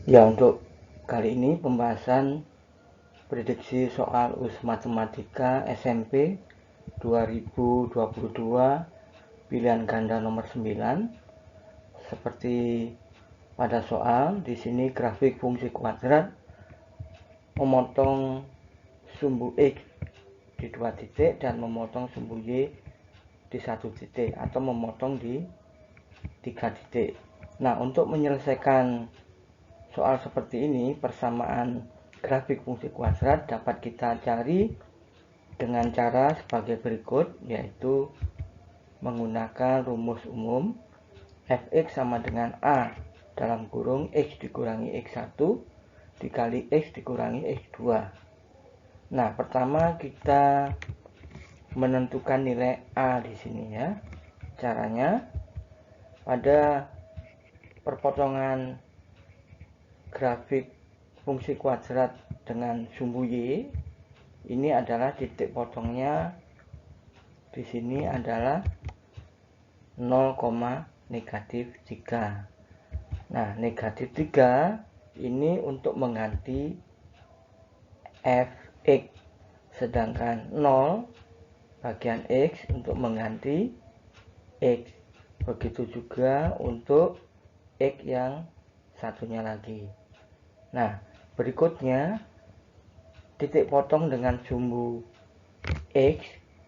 Ya, untuk kali ini pembahasan prediksi soal US Matematika SMP 2022 pilihan ganda nomor 9. Seperti pada soal, di sini grafik fungsi kuadrat memotong sumbu X di 2 titik dan memotong sumbu Y di 1 titik atau memotong di 3 titik. Nah, untuk menyelesaikan soal seperti ini, persamaan grafik fungsi kuadrat dapat kita cari dengan cara sebagai berikut, yaitu menggunakan rumus umum fx sama dengan a dalam kurung x dikurangi x1 dikali x dikurangi x2. Nah, pertama kita menentukan nilai a di sini ya. Caranya pada perpotongan grafik fungsi kuadrat dengan sumbu y, ini adalah titik potongnya di sini adalah 0, negatif 3. Nah, negatif 3 ini untuk mengganti fx, sedangkan 0 bagian x untuk mengganti x. Begitu juga untuk x yang satunya lagi. Nah, berikutnya titik potong dengan sumbu x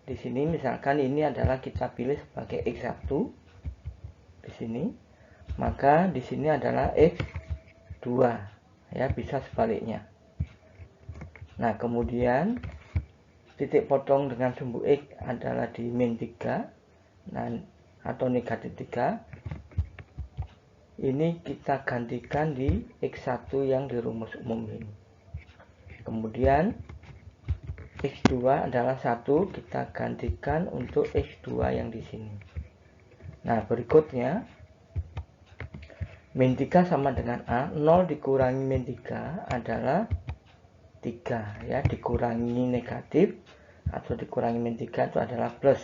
di sini, misalkan ini adalah kita pilih sebagai x1 di sini, maka di sini adalah x2 ya, bisa sebaliknya. Nah, kemudian titik potong dengan sumbu x adalah di min 3 atau negatif 3. Ini kita gantikan di x1 yang di rumus umum ini. Kemudian x2 adalah 1, kita gantikan untuk x2 yang di sini. Nah, berikutnya min 3 sama dengan a, 0 dikurangi min 3 adalah 3 ya, dikurangi negatif atau dikurangi min 3 itu adalah plus.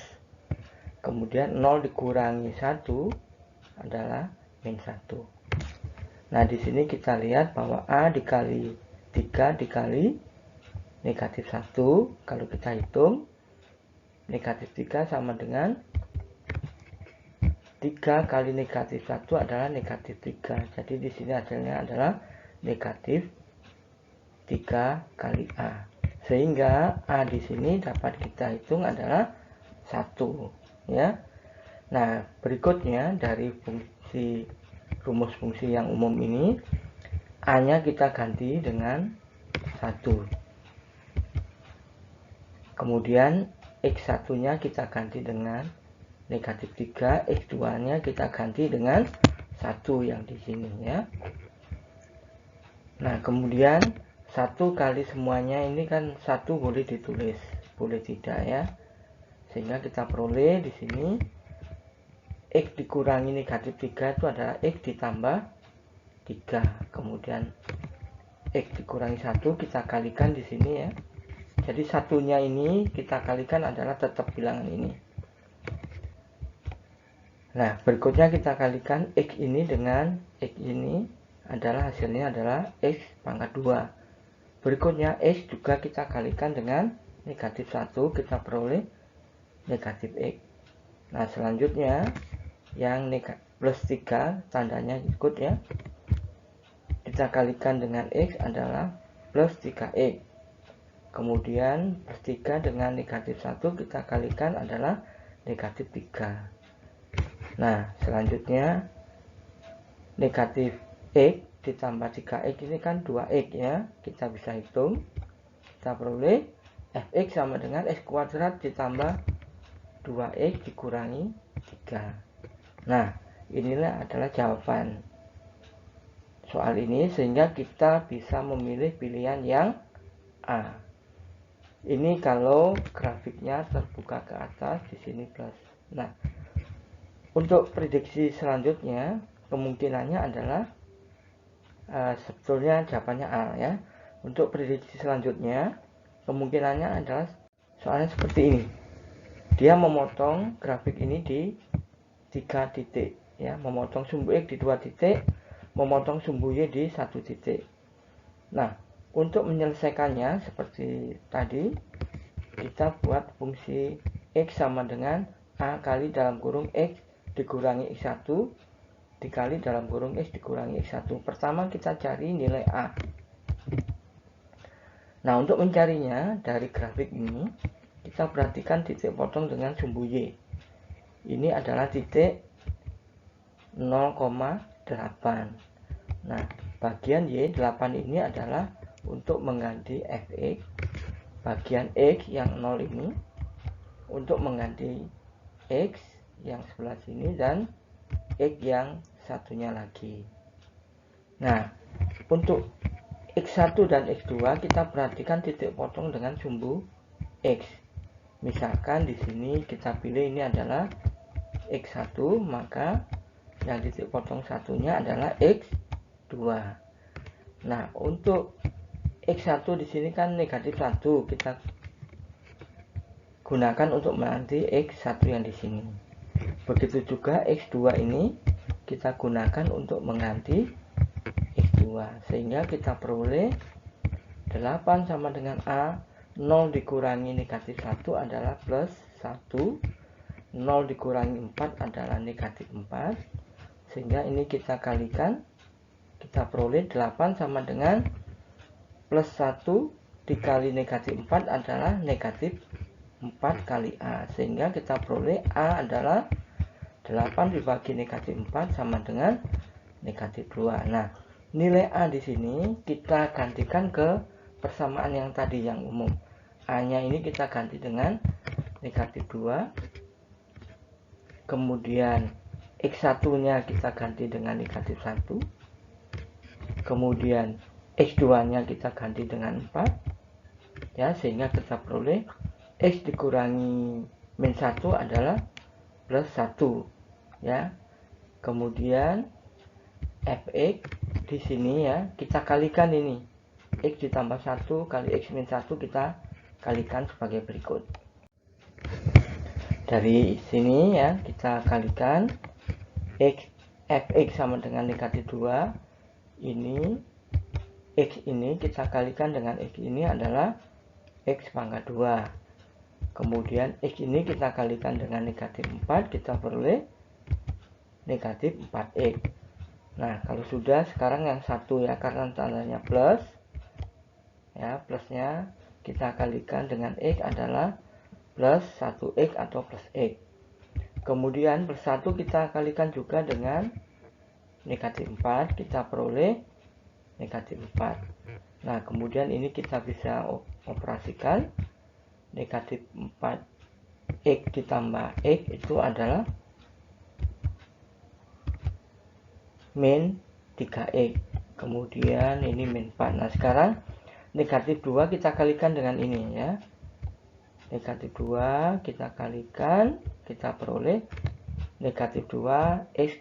Kemudian 0 dikurangi 1 adalah min 1. Nah, di sini kita lihat bahwa a dikali 3 dikali negatif 1, kalau kita hitung negatif 3 sama dengan 3 kali negatif 1 adalah negatif 3. Jadi di sini hasilnya adalah negatif 3 kali a. Sehingga a di sini dapat kita hitung adalah 1 ya. Nah, berikutnya dari rumus fungsi yang umum ini, a-nya kita ganti dengan 1. Kemudian x1-nya kita ganti dengan negatif 3, x2-nya kita ganti dengan 1 yang di sini ya. Nah, kemudian 1 kali semuanya ini kan 1 boleh ditulis, boleh tidak ya. Sehingga kita peroleh di sini x dikurangi negatif 3 itu adalah x ditambah 3. Kemudian x dikurangi 1 kita kalikan di sini ya. Jadi satunya ini kita kalikan adalah tetap bilangan ini. Nah, berikutnya kita kalikan x ini dengan x ini, adalah hasilnya adalah x pangkat 2. Berikutnya x juga kita kalikan dengan negatif 1, kita peroleh negatif x. Nah, selanjutnya yang plus 3 tandanya ikut ya, kita kalikan dengan x adalah plus 3x. Kemudian plus 3 dengan negatif 1 kita kalikan adalah negatif 3. Nah, selanjutnya negatif x ditambah 3x ini kan 2x ya, kita bisa hitung, kita peroleh fx sama dengan x kuadrat ditambah 2x dikurangi 3. Nah, inilah adalah jawaban soal ini, sehingga kita bisa memilih pilihan yang A. Ini kalau grafiknya terbuka ke atas, di sini plus. Nah, untuk prediksi selanjutnya kemungkinannya adalah sebetulnya jawabannya A ya. Untuk prediksi selanjutnya kemungkinannya adalah soalnya seperti ini. Dia memotong grafik ini di 3 titik ya, memotong sumbu X di 2 titik, memotong sumbu Y di 1 titik. Nah, untuk menyelesaikannya seperti tadi, kita buat fungsi X sama dengan A kali dalam kurung X dikurangi X1 dikali dalam kurung X dikurangi X1. Pertama kita cari nilai A. Nah, untuk mencarinya dari grafik ini, kita perhatikan titik potong dengan sumbu Y. Ini adalah titik 0,8. Nah, bagian Y8 ini adalah untuk mengganti Fx, bagian X yang 0 ini untuk mengganti X yang sebelah sini dan X yang satunya lagi. Nah, untuk X1 dan X2 kita perhatikan titik potong dengan sumbu X. Misalkan di sini kita pilih ini adalah X1, maka yang titik potong satunya adalah X2. Nah, untuk X1 di sini kan negatif 1, kita gunakan untuk mengganti X1 yang di sini. Begitu juga X2 ini kita gunakan untuk mengganti X2, sehingga kita peroleh 8 sama dengan A. 0 dikurangi negatif 1 adalah plus 1, 0 dikurangi 4 adalah negatif 4, sehingga ini kita kalikan, kita peroleh 8 sama dengan plus 1 dikali negatif 4 adalah negatif 4 kali A, sehingga kita peroleh A adalah 8 dibagi negatif 4 sama dengan negatif 2. Nah, nilai A di sini kita gantikan ke persamaan yang tadi yang umum. A-nya ini kita ganti dengan negatif 2. Kemudian X1-nya kita ganti dengan negatif 1. Kemudian X2-nya kita ganti dengan 4. Ya, sehingga kita peroleh X dikurangi min 1 adalah plus 1. Ya. Kemudian Fx di sini ya, kita kalikan ini. X ditambah 1 kali X min 1 kita kalikan sebagai berikut. Dari sini ya, kita kalikan Fx sama dengan negatif 2. Ini X ini kita kalikan dengan X ini adalah X pangkat 2. Kemudian X ini kita kalikan dengan negatif 4, kita peroleh negatif 4X. Nah, kalau sudah, sekarang yang satu ya, karena tandanya plus ya, plusnya kita kalikan dengan X adalah plus 1X atau plus X. Kemudian plus 1 kita kalikan juga dengan negatif 4, kita peroleh negatif 4. Nah, kemudian ini kita bisa operasikan. Negatif 4X ditambah X itu adalah min 3X. Kemudian ini min 4. Nah, sekarang negatif 2 kita kalikan dengan ini ya. Negatif 2 kita kalikan, kita peroleh negatif 2 X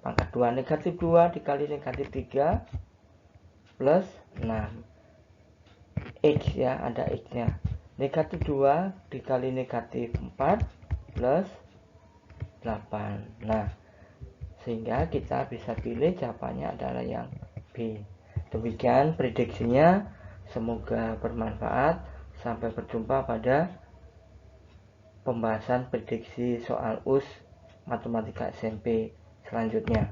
pangkat 2. Negatif 2 dikali negatif 3 plus 6 X ya, ada X nya. Negatif 2 dikali negatif 4 plus 8. Nah, sehingga kita bisa pilih jawabannya adalah yang B. Demikian prediksinya, semoga bermanfaat. Sampai berjumpa pada pembahasan prediksi soal US Matematika SMP selanjutnya.